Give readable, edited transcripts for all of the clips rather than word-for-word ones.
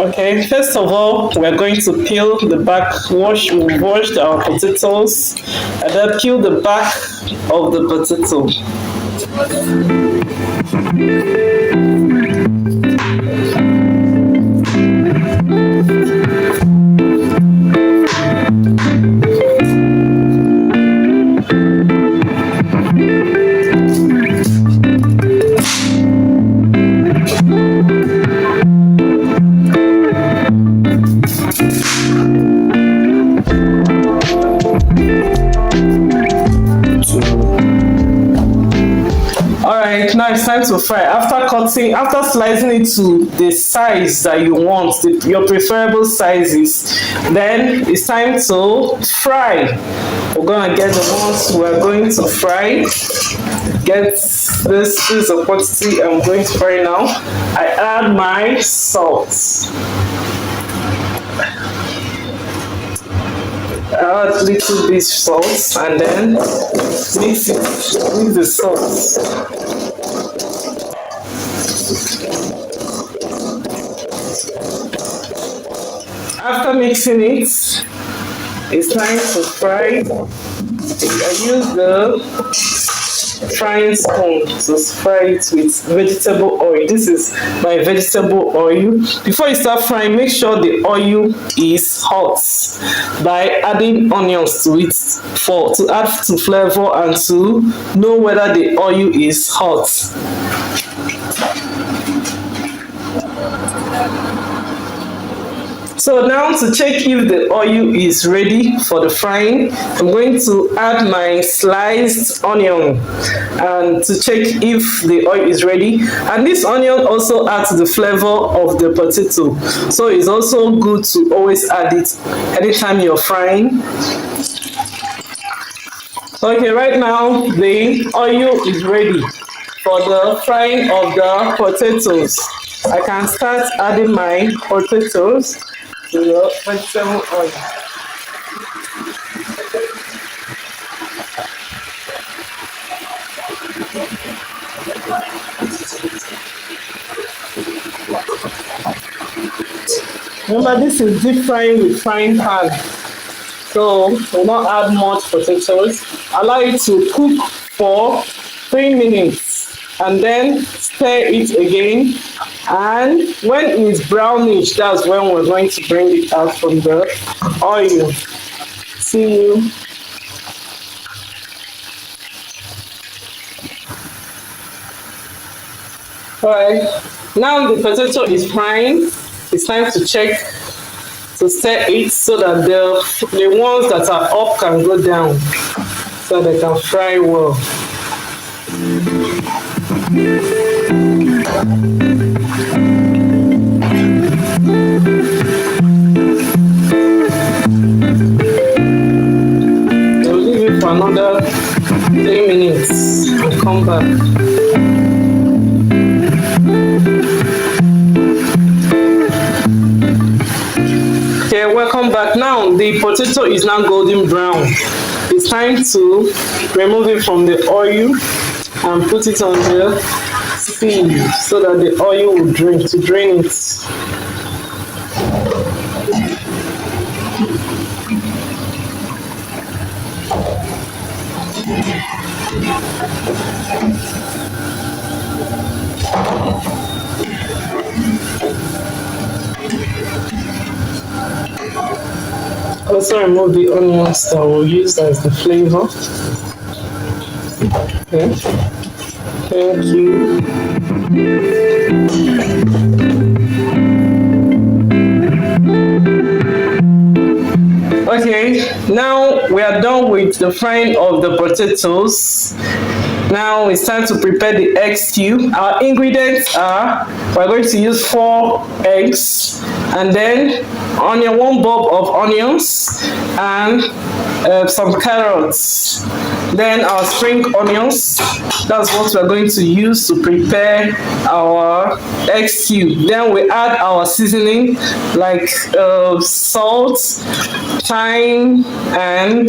Okay, first of all, we're going to peel the back. We've washed our potatoes, and then peel the back of the potato. Alright, now it's time to fry. After slicing it to the size that you want, your preferable sizes, then it's time to fry. We're gonna get the ones we're going to fry. Get this is a quantity I'm going to fry now. I add my salt. Add little bit salt and then mix the salt. After mixing it, it's time to fry. I use the frying spoon to fry it with vegetable oil. This is my vegetable oil. Before you start frying, make sure the oil is hot by adding onions to it to add to flavor and to know whether the oil is hot. So now to check if the oil is ready for the frying, I'm going to add my sliced onion and to check if the oil is ready. And this onion also adds the flavor of the potato. So it's also good to always add it anytime you're frying. Okay, right now the oil is ready for the frying of the potatoes. I can start adding my potatoes to the vegetable oil. Remember, this is deep frying with frying pan, so we'll not add much potatoes. Allow it to cook for 3 minutes and then stir it again, and when it's brownish, that's when we're going to bring it out from the oil. See you. Alright, now the potato is frying. It's time to check, to stir it so that the ones that are up can go down, so they can fry well. I'll leave it for another 3 minutes and come back. Okay, welcome back. Now the potato is now golden brown. It's time to remove it from the oil and put it on the sieve so that the oil will drain it. Also remove the onions that we'll use as the flavor. Okay. Thank you. Okay, now we are done with the frying of the potatoes. Now it's time to prepare the egg stew. Our ingredients are, we're going to use 4 eggs and then one bulb of onions and some carrots. Then our spring onions. That's what we're going to use to prepare our egg stew. Then we add our seasoning like salt, thyme, and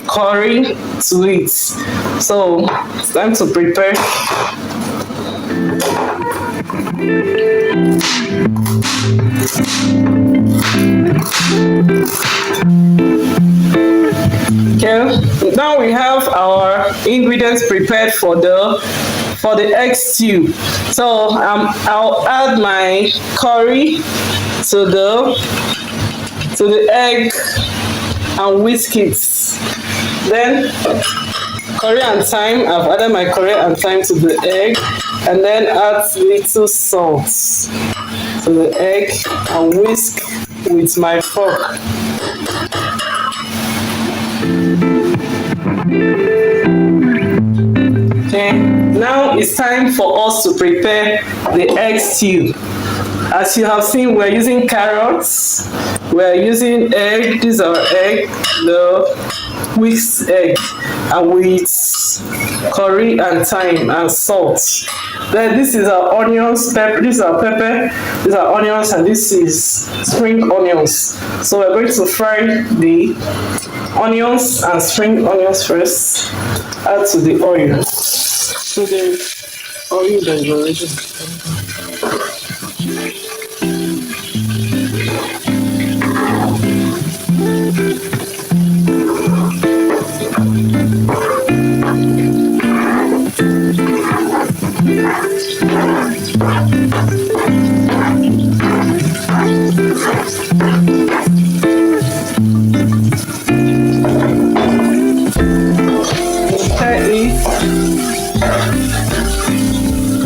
curry to it. So it's time to prepare. Okay, now we have our ingredients prepared for the egg stew. So I'll add my curry to the egg and whisk it. Then curry and thyme. I've added my curry and thyme to the egg, and then add little salt to the egg and whisk with my fork. Okay, now it's time for us to prepare the egg stew. As you have seen, we're using carrots, we're using egg, these are egg, the whisked egg, and with curry and thyme and salt. Then this is our onions, pepper, these are pepper, these are onions, and this is spring onions. So we're going to fry the onions and spring onions first, add to the oil. So the oil that is already.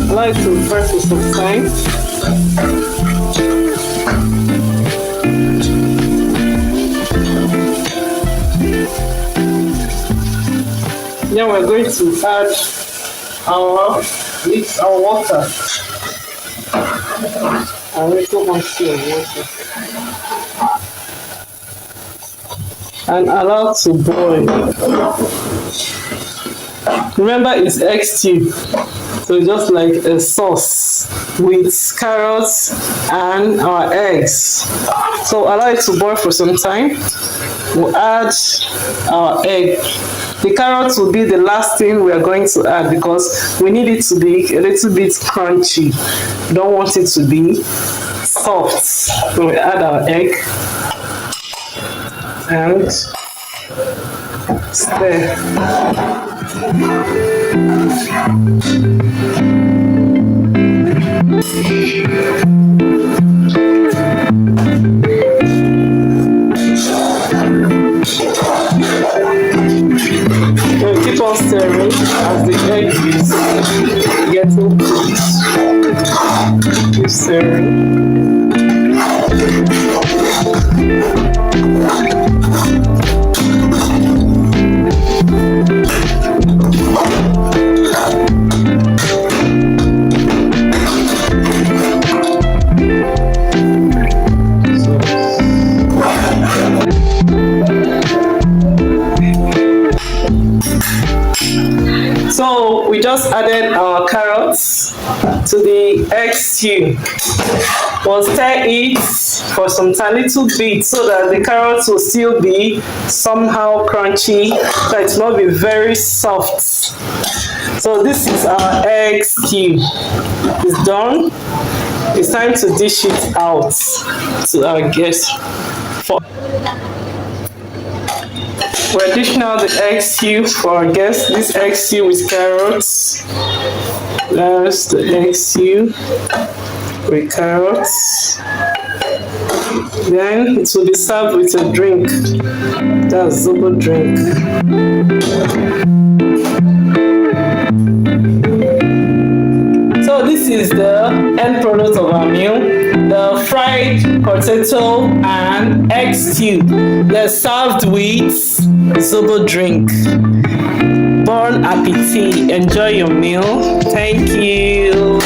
I like to fry for some time. Now we're going to add our water. A little quantity of water. And allow to boil. Remember, it's egg stew. So just like a sauce with carrots and our eggs. So allow it to boil for some time. We'll add our egg. The carrots will be the last thing we are going to add because we need it to be a little bit crunchy. We don't want it to be soft. So we add our egg and stir. We'll keep on stirring as the egg is getting cooked. Keep stirring. So we just added our carrots to the egg stew. We'll stir it for some time, little bit, so that the carrots will still be somehow crunchy, but it will not be very soft. So this is our egg stew. It's done. It's time to dish it out to our guests. We're dishing out the egg stew for our guests. This egg stew with carrots. There's the egg stew with carrots. Then it will be served with a drink. That's Zobo drink. So this is the end product of our meal. The fried potato and egg stew. They're served with Zobo drink. Bon appetit. Enjoy your meal. Thank you.